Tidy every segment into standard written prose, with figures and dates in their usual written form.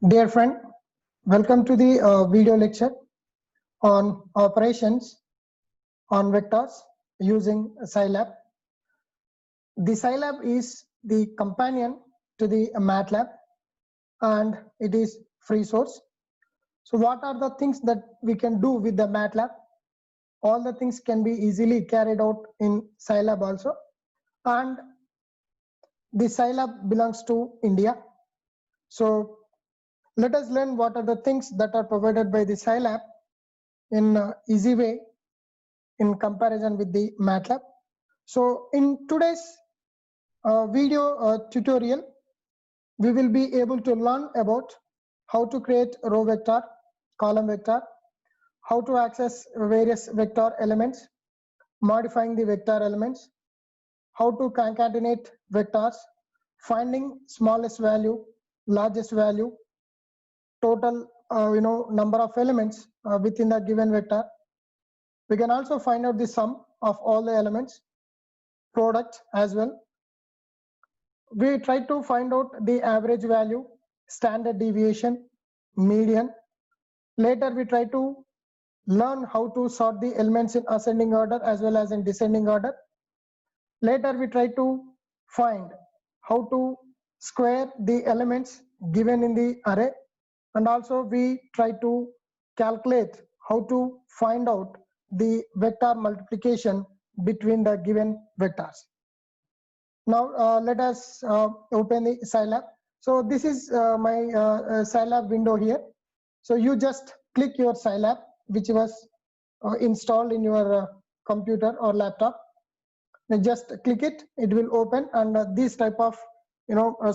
Dear friend, welcome to the video lecture on operations on vectors using Scilab. The Scilab is the companion to the MATLAB and it is free source. So what are the things that we can do with the MATLAB? All the things can be easily carried out in Scilab also, and the Scilab belongs to India. So let us learn what are the things that are provided by the Scilab in an easy way in comparison with the MATLAB. So in today's video tutorial, we will be able to learn about how to create row vector, column vector, how to access various vector elements, modifying the vector elements, how to concatenate vectors, finding smallest value, largest value, total number of elements within the given vector. We can also find out the sum of all the elements, product as well. We try to find out the average value, standard deviation, median. Later we try to learn how to sort the elements in ascending order as well as in descending order. Later we try to find how to square the elements given in the array, and also we try to calculate how to find out the vector multiplication between the given vectors. Now let us open the Scilab. So this is my Scilab window here. So you just click your Scilab, which was installed in your computer or laptop. Then just click it, it will open, and this type of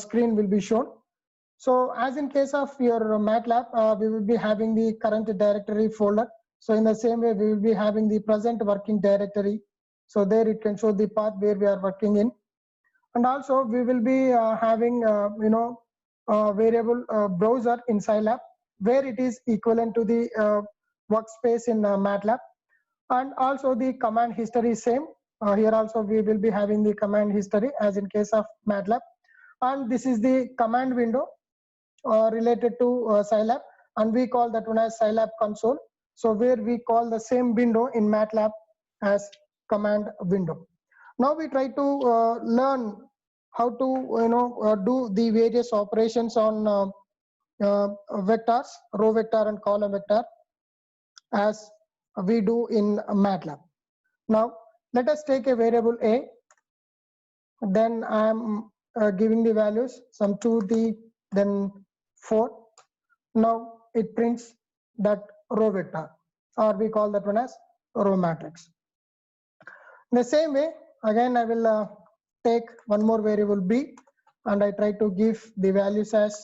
screen will be shown. So as in case of your MATLAB, we will be having the current directory folder. So in the same way, we will be having the present working directory. So there it can show the path where we are working in. And also we will be having variable browser in Scilab, where it is equivalent to the workspace in MATLAB. And also the command history is same. Here also we will be having the command history as in case of MATLAB. And this is the command window related to Scilab, and we call that one as Scilab console. So where we call the same window in MATLAB as command window. Now we try to learn how to do the various operations on vectors, row vector and column vector, as we do in MATLAB. Now let us take a variable a, then I am giving the values some 2, 3, then 4. Now it prints that row vector, or we call that one as row matrix. In the same way, again I will take one more variable b, and I try to give the values as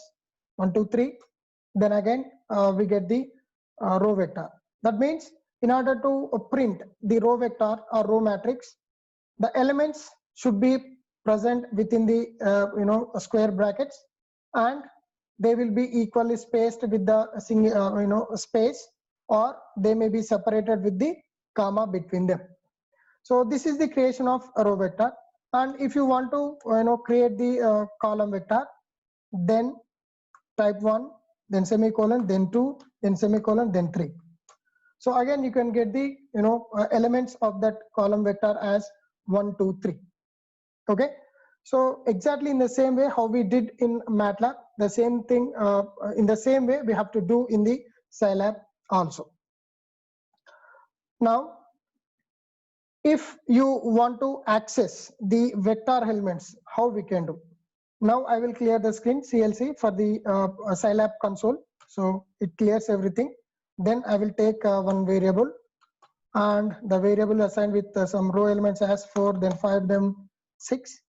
1, 2, 3. Then again we get the row vector. That means in order to print the row vector or row matrix, the elements should be present within the square brackets, and they will be equally spaced with the single space, or they may be separated with the comma between them. So this is the creation of a row vector. And if you want to create the column vector, then type 1, then semicolon, then 2, then semicolon, then 3. So again you can get the elements of that column vector as 1, 2, 3. Okay, so exactly in the same way how we did in MATLAB, the same thing in the same way we have to do in the Scilab also. Now if you want to access the vector elements, how we can do? Now I will clear the screen CLC for the Scilab console, so it clears everything. Then I will take one variable, and the variable assigned with some row elements as 4, then 5, then 6,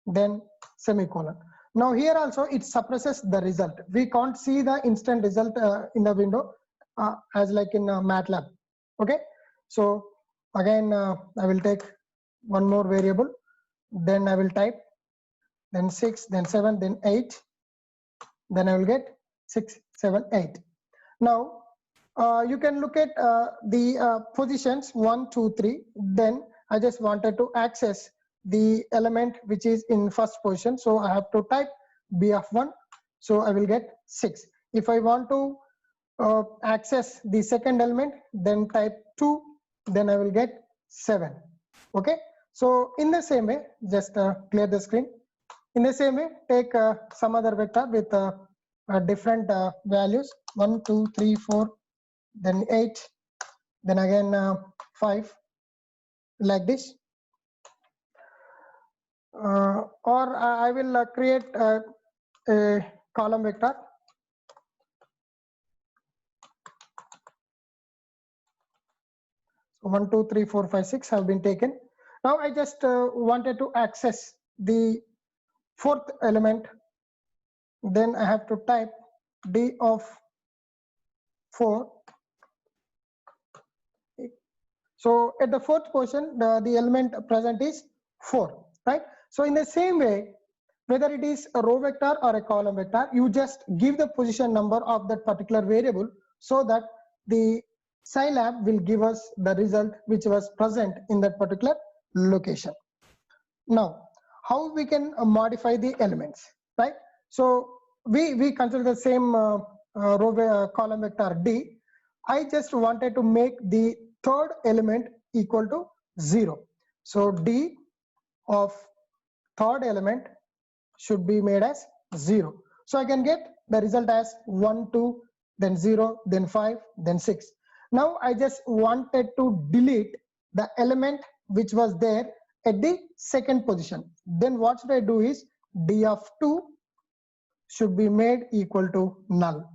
then semicolon. Now here also it suppresses the result. We can't see the instant result in the window as like in MATLAB. Okay, so again I will take one more variable, then I will type, then 6, then 7, then 8, then I will get 6, 7, 8. Now you can look at the positions 1, 2, 3. Then I just wanted to access the element which is in first position, so I have to type b of 1. so I will get 6. If I want to access the second element, then type 2, then I will get 7. Okay, so in the same way, just clear the screen. In the same way, take some other vector with different values, 1 2 3 4, then 8, then again 5, like this. Or I will create a column vector. So 1 2 3 4 5 6 have been taken. Now I just wanted to access the fourth element, then I have to type d of 4. So at the fourth position, the element present is 4, right? So in the same way, whether it is a row vector or a column vector, you just give the position number of that particular variable so that the Scilab will give us the result which was present in that particular location. Now, how we can modify the elements, right? So we consider the same column vector D. I just wanted to make the third element equal to 0. So D of third element should be made as 0. So I can get the result as 1 2, then 0, then 5, then 6. Now I just wanted to delete the element which was there at the second position. Then what should I do is d of 2 should be made equal to null.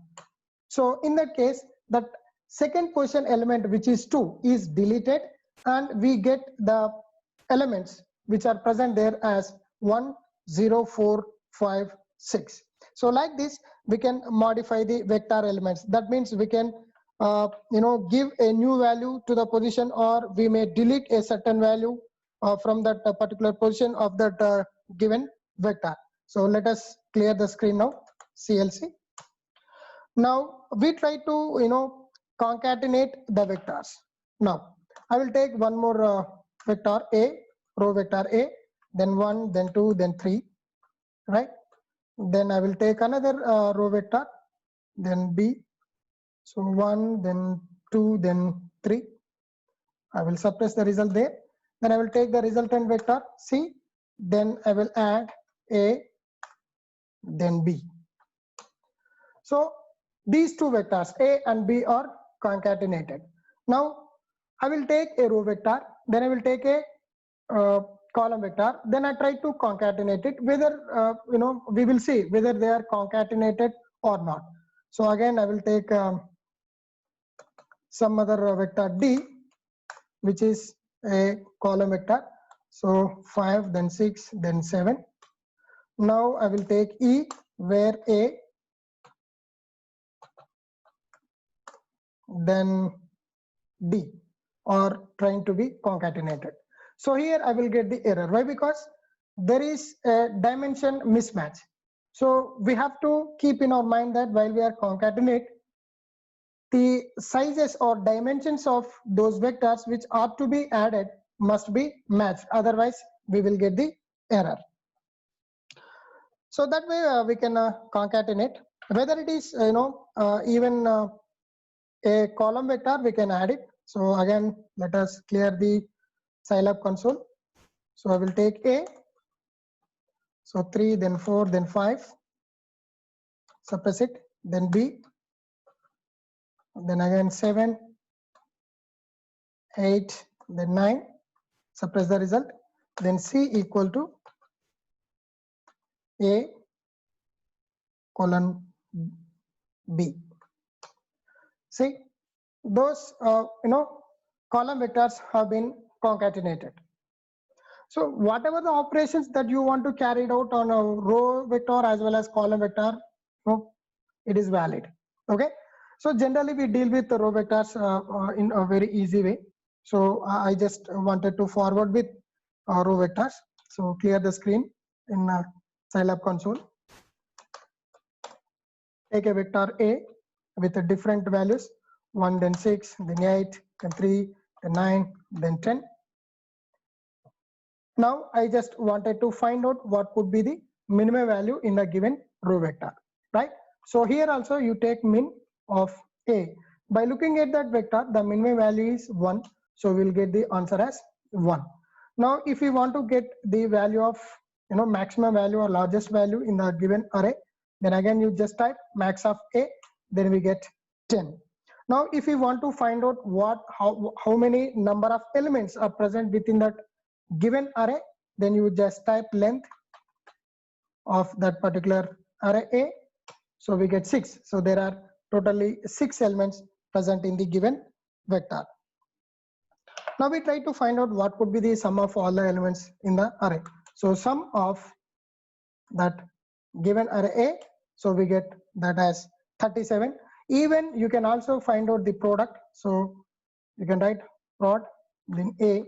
So in that case, that second position element, which is 2, is deleted, and we get the elements which are present there as 1 0 4 5 6. So like this we can modify the vector elements. That means we can give a new value to the position, or we may delete a certain value from that particular position of that given vector. So let us clear the screen now. CLC. Now we try to concatenate the vectors. Now I will take one more vector A, row vector A, then 1, then 2, then 3, right? Then I will take another row vector, then B. So 1, then 2, then 3. I will suppress the result there. Then I will take the resultant vector C, then I will add A, then B. So these two vectors A and B are concatenated. Now I will take a row vector, then I will take a column vector, then I try to concatenate it, whether we will see whether they are concatenated or not. So again I will take some other vector D, which is a column vector. So 5, then 6, then 7. Now I will take E, where A, then D are trying to be concatenated. So here I will get the error. Why? Because there is a dimension mismatch. So we have to keep in our mind that while we are concatenate, the sizes or dimensions of those vectors which are to be added must be matched. Otherwise, we will get the error. So that way we can concatenate. Whether it is even a column vector, we can add it. So again, let us clear the Scilab console. So I will take A. So 3, then 4, then 5. Suppress it. Then B. Then again 7, 8, then 9. Suppress the result. Then C equal to A colon B. See, those column vectors have been concatenated. So whatever the operations that you want to carry out on a row vector as well as column vector, it is valid. Okay. So generally we deal with the row vectors in a very easy way. So I just wanted to forward with row vectors. So clear the screen in Scilab console. Take a vector A with a different values, 1, then 6, then 8, then 3, then 9, then 10. Now I just wanted to find out what could be the minimum value in the given row vector. right? So here also you take min of A. By looking at that vector, the minimum value is 1, so we'll get the answer as 1. Now if we want to get the value of maximum value or largest value in the given array, then again you just type max of A, then we get 10. Now if we want to find out how many number of elements are present within that given array, then you just type length of that particular array A, so we get 6. So there are totally 6 elements present in the given vector. Now we try to find out what could be the sum of all the elements in the array. So sum of that given array A, so we get that as 37. Even you can also find out the product, so you can write prod then A,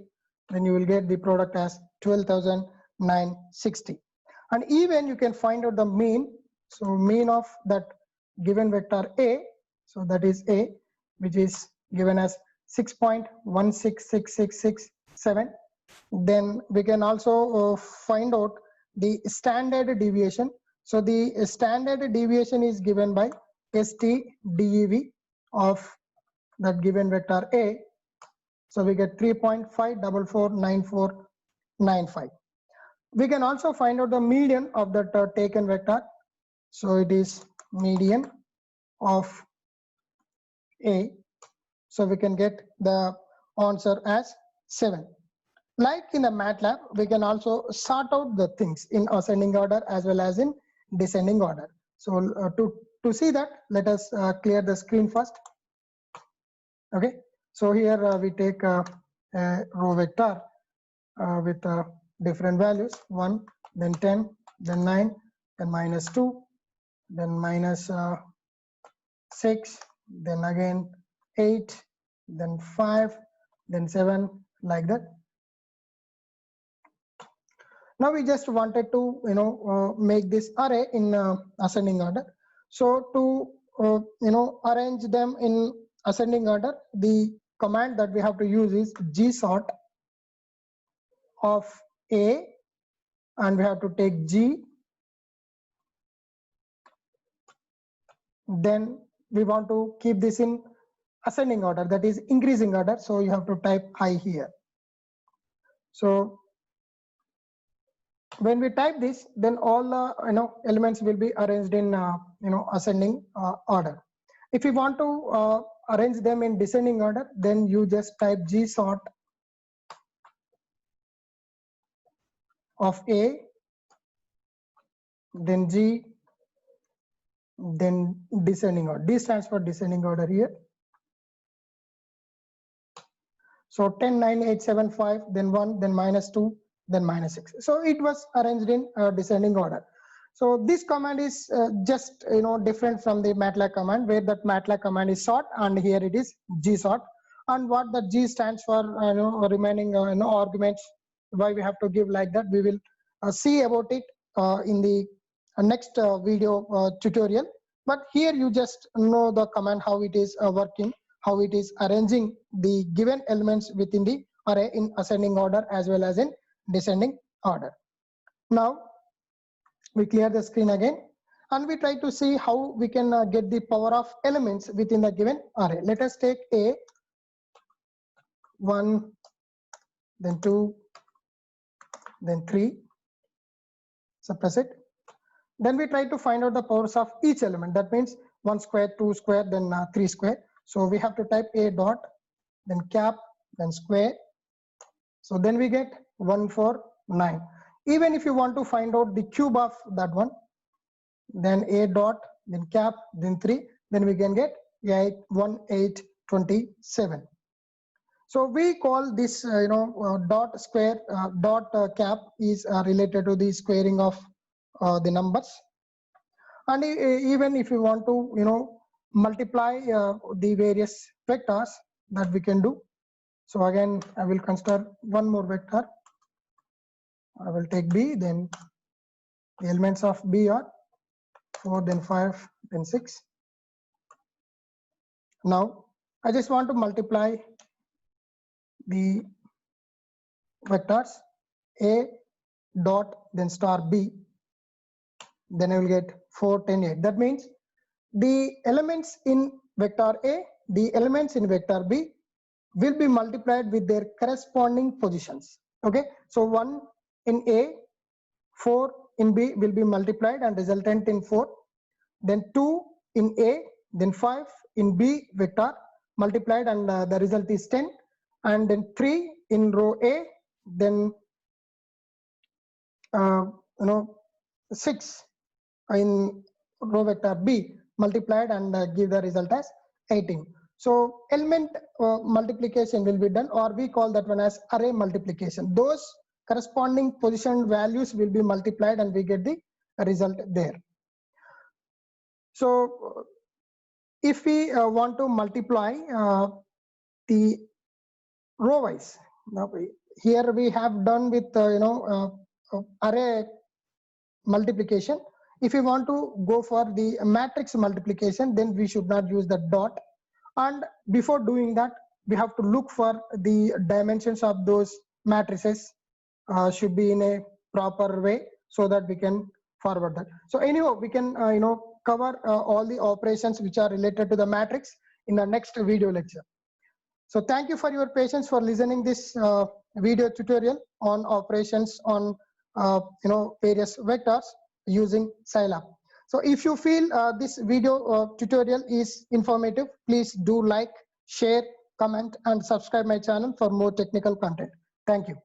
then you will get the product as 12,960. And even you can find out the mean, so mean of that given vector A, so that is A, which is given as 6.166667. Then we can also find out the standard deviation. So the standard deviation is given by STDEV of that given vector A. So we get 3.5449495. We can also find out the median of that taken vector. So it is median of A. So we can get the answer as 7. Like in the MATLAB, we can also sort out the things in ascending order as well as in descending order. So to see that, let us clear the screen first. Okay, so here we take a row vector with different values, 1, then 10, then 9, then -2, then -6, then again 8, then 5, then 7, like that. Now we just wanted to make this array in ascending order. So to arrange them in ascending order, the command that we have to use is gsort of A, and we have to take G, then we want to keep this in ascending order, that is increasing order, so you have to type I here. So when we type this, then all the elements will be arranged in ascending order. If you want to arrange them in descending order, then you just type gsort of A, then G, then descending order. D stands for descending order here. So 10, 9, 8, 7, 5, then 1, then -2, then -6. So it was arranged in descending order. So this command is just different from the MATLAB command, where that MATLAB command is sort, and here it is gsort. And what the G stands for, remaining arguments, why we have to give like that, we will see about it in the next video tutorial. But here you just know the command, how it is working, how it is arranging the given elements within the array in ascending order as well as in descending order. Now we clear the screen again, and we try to see how we can get the power of elements within the given array. Let us take A, 1, then 2, then 3, suppress it. Then we try to find out the powers of each element. That means 1 square, 2 square, then 3 square. So we have to type A dot, then cap, then square. So then we get 149. Even if you want to find out the cube of that one, then A dot, then cap, then 3, then we can get 1827. So we call this dot square dot cap is related to the squaring of the numbers. And even if you want to multiply the various vectors, that we can do. So again, I will consider one more vector. I will take B, then the elements of B are 4, then 5, then 6. Now I just want to multiply the vectors A dot, then star B, then I will get 4, 10, 8. That means the elements in vector A, the elements in vector B will be multiplied with their corresponding positions. Okay, so 1 in A, 4 in B will be multiplied and resultant in 4. Then 2 in A, then 5 in B vector multiplied and the result is 10. And then 3 in row A, then 6 in row vector B multiplied and give the result as 18. So element multiplication will be done, or we call that one as array multiplication. Those corresponding position values will be multiplied and we get the result there. So if we want to multiply the row wise, now here we have done with array multiplication. If you want to go for the matrix multiplication, then we should not use the dot. And before doing that, we have to look for the dimensions of those matrices should be in a proper way so that we can forward that. So anyhow, we can cover all the operations which are related to the matrix in the next video lecture. So thank you for your patience for listening this video tutorial on operations on various vectors using Scilab. So if you feel this video tutorial is informative, please do like, share, comment, and subscribe my channel for more technical content. Thank you.